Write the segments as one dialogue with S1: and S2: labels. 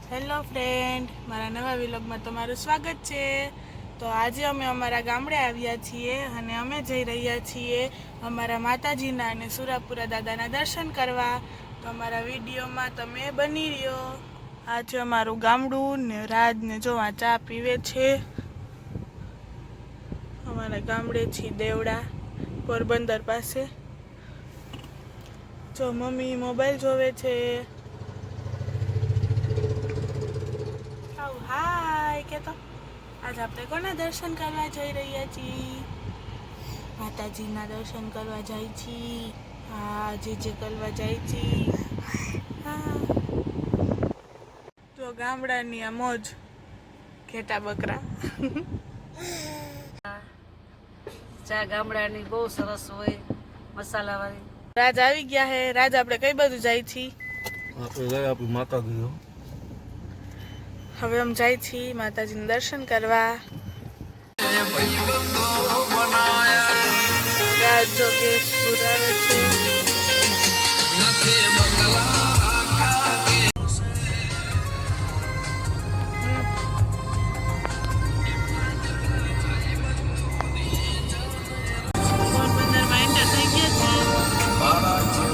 S1: Hello friend, મારા નવા વિલોગમાં તમારું સ્વાગત છે। તો આજે અમે અમારા ગામડે આવ્યા છીએ અને અમે જઈ રહ્યા છીએ અમારા માતાજીના અને સુરાપુરા દાદાના દર્શન કરવા। તો અમારા વિડીયોમાં તમે બની રહ્યો। આ છે અમારું ગામડું ને રાજને જો આ ચા પીવે છે। અમારા ગામડે છે દેવડા પોરબંદર પાસે। જો મમ્મી મોબાઈલ જોવે છે। હાય કે તો આજ આપણે કોના દર્શન કરવા જઈ રહ્યા છીએ? માતાજીના દર્શન કરવા જાય છીએ। હા, જે કરવા જાય છીએ। હા, તો ગામડાની આ મોજ ઘેટા બકરા।
S2: ચા ગામડાની બહુ સરસ હોય, મસાલાવાળી।
S1: રાજ આવી ગયા હે। રાજ આપણે કઈ બાજુ જાય છીએ?
S3: આપણે જાય આપણી માતાજી।
S1: હવે અમે જાય છીએ માતાજીના દર્શન કરવા। રાજ જો ગેસ પુરાવે છે। પોરબંદરમાં એન્ટર થઈ ગયા છીએ।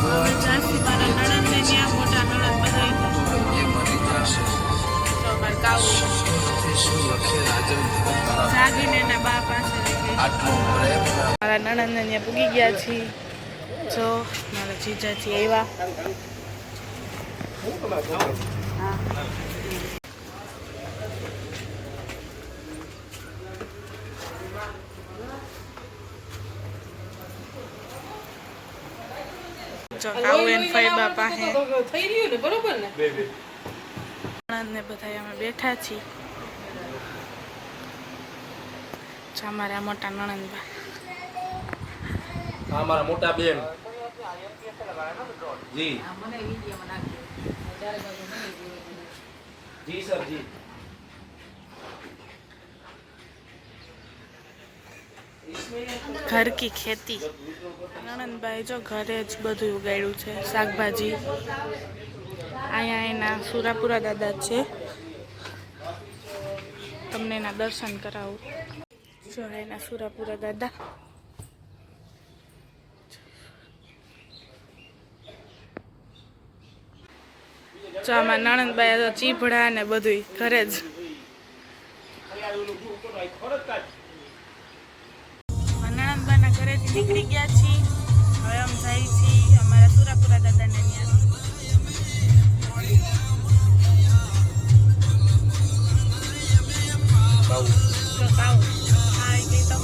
S1: હવે જાસી મારા નણંદને ત્યાં મોટા નણંદ બધા તો અમારે કાવું જાગીને એના બા પાસે રહી ગઈ। મારા નણંદને ત્યાં પૂગી ગયા છીએ। જો મારા જીજાજી આવ્યા। જો કાવું ફઈ બાપા હે
S2: થઈ રહ્યું ને, બરોબર ને?
S1: નણંદ ને બધા અમે બેઠા છીએ। જો અમારા મોટા નણંદબા,
S3: અમારા મોટા બેન જી જી સર જી।
S1: ઘર કી ખેતી। નણંદભાઈ જો ઘરે જ બધું ઉગાડ્યું છે, શાકભાજી। અહીંયા એના સુરાપુરા દાદા છે, તમને એના દર્શન કરાવું। જો એના સુરાપુરા દાદા। જો આમાં નણંદભાઈ ચીભડા ને બધું ઘરે જ। નણંદબાના ઘરેથી નીકળી ગયા છીએ। હવે અમે જાય છીએ અમારા સુરાપુરા દાદાને ત્યાં। જો કાવ હાય કે તો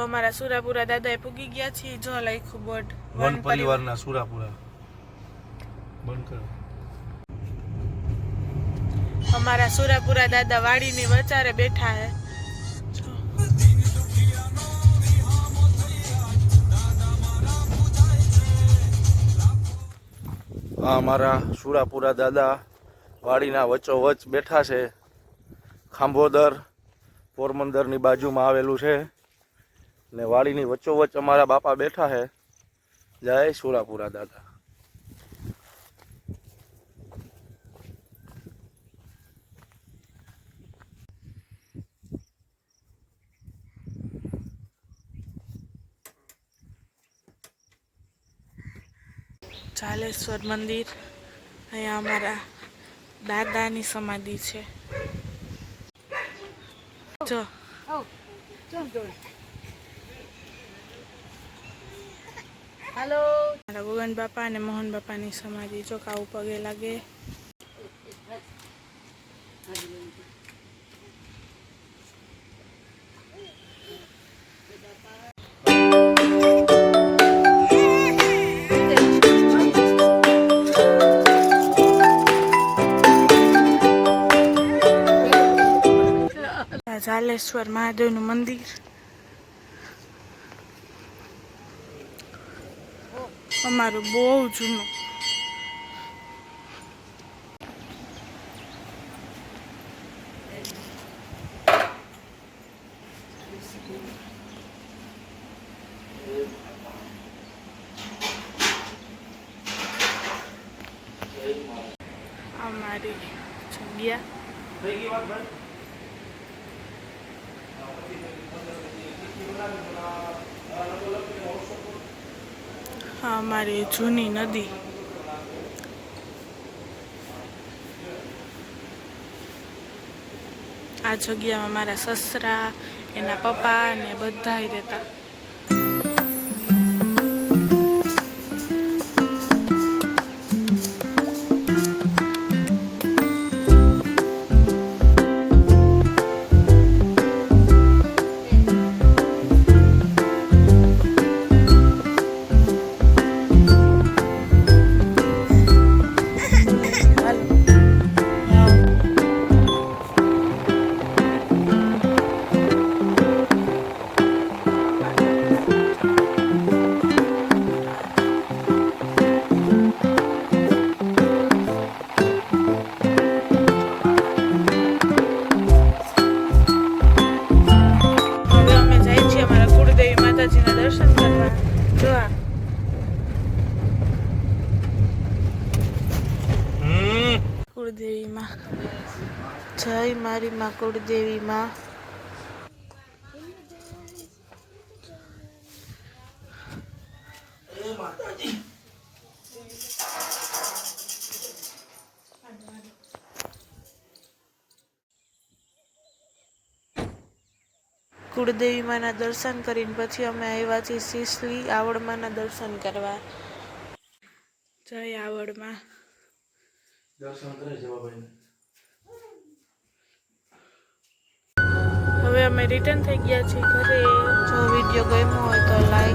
S1: અમારા સુરાપુરા દાદાએ પૂગી ગયા છીએ। જો લખ્યું બોર્ડ
S3: વન પરિવારના સુરાપુરા બંધ કરો।
S1: અમારા સુરાપુરા દાદા વાડીની વચારે બેઠા હે।
S3: આ અમારા સુરાપુરા દાદા વાડીના વચ્ચોવચ બેઠા છે। ખાંભોદર પોરબંદરની બાજુમાં આવેલું છે ને વાડીની વચ્ચોવચ અમારા બાપા બેઠા છે। જય સુરાપુરા દાદા।
S1: ચાલેશ્વર મંદિર, અહીંયા અમારા દાદાની સમાધિ છે। જો
S2: હાલો,
S1: મારા ગોગન બાપા અને મોહન બાપાની સમાધિ। જો કાવું પગે લાગે। ચાલેશ્વર મહાદેવનું મંદિર। અમારું બહુ જૂનું। અમારી જગ્યા. હા, અમારી જૂની નદી. આ જગ્યામાં મારા સસરા, એના પપ્પા ને બધાય રહેતા. દર્શન કરવા. જો આ કુળદેવી માં. જય મારી માં કુળદેવી માં. કુળદેવી માના દર્શન કરીને પછી અમે આવ્યા છીએ સિસલી આવડમાના દર્શન કરવા. જય આવડમાં.
S3: દર્શન કરે જવાભાઈ.
S1: હવે અમે રિટર્ન થઈ ગયા છીએ ઘરે. જો વિડીયો ગમ્યો હોય તો લાઈક